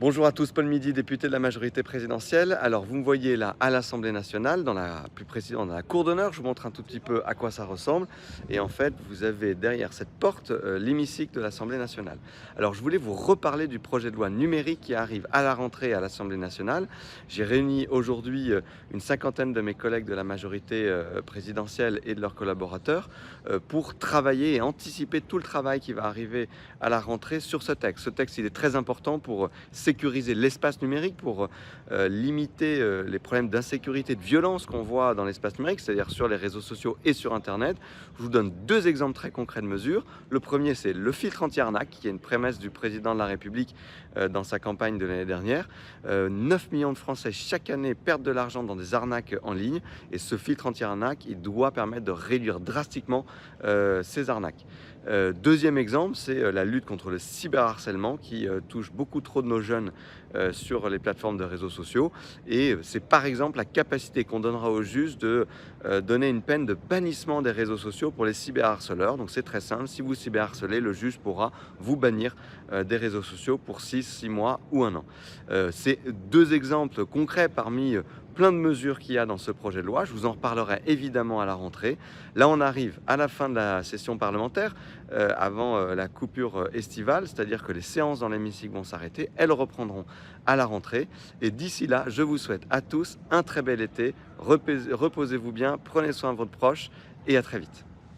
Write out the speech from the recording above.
Bonjour à tous, Paul Midi, député de la majorité présidentielle. Alors vous me voyez là à l'Assemblée nationale, plus précisément dans la cour d'honneur. Je vous montre un tout petit peu à quoi ça ressemble. Et en fait, vous avez derrière cette porte l'hémicycle de l'Assemblée nationale. Alors je voulais vous reparler du projet de loi numérique qui arrive à la rentrée à l'Assemblée nationale. J'ai réuni aujourd'hui une cinquantaine de mes collègues de la majorité présidentielle et de leurs collaborateurs pour travailler et anticiper tout le travail qui va arriver à la rentrée sur ce texte. Ce texte, il est très important pour sécuriser l'espace numérique, pour limiter les problèmes d'insécurité, de violence qu'on voit dans l'espace numérique, c'est-à-dire sur les réseaux sociaux et sur Internet. Je vous donne deux exemples très concrets de mesures. Le premier, c'est le filtre anti-arnaque, qui est une prémisse du président de la République dans sa campagne de l'année dernière. 9 millions de Français chaque année perdent de l'argent dans des arnaques en ligne, et ce filtre anti-arnaque, il doit permettre de réduire drastiquement ces arnaques. Deuxième exemple, c'est la lutte contre le cyberharcèlement qui touche beaucoup trop de nos jeunes sur les plateformes de réseaux sociaux. Et c'est par exemple la capacité qu'on donnera aux juges de donner une peine de bannissement des réseaux sociaux pour les cyberharceleurs. Donc c'est très simple, si vous cyberharcelez, le juge pourra vous bannir des réseaux sociaux pour 6 mois ou 1 an. C'est deux exemples concrets parmi plein de mesures qu'il y a dans ce projet de loi. Je vous en reparlerai évidemment à la rentrée. Là, on arrive à la fin de la session parlementaire, avant la coupure estivale, c'est-à-dire que les séances dans l'hémicycle vont s'arrêter. Elles reprendront à la rentrée. Et d'ici là, je vous souhaite à tous un très bel été. Reposez-vous bien, prenez soin de votre proche et à très vite.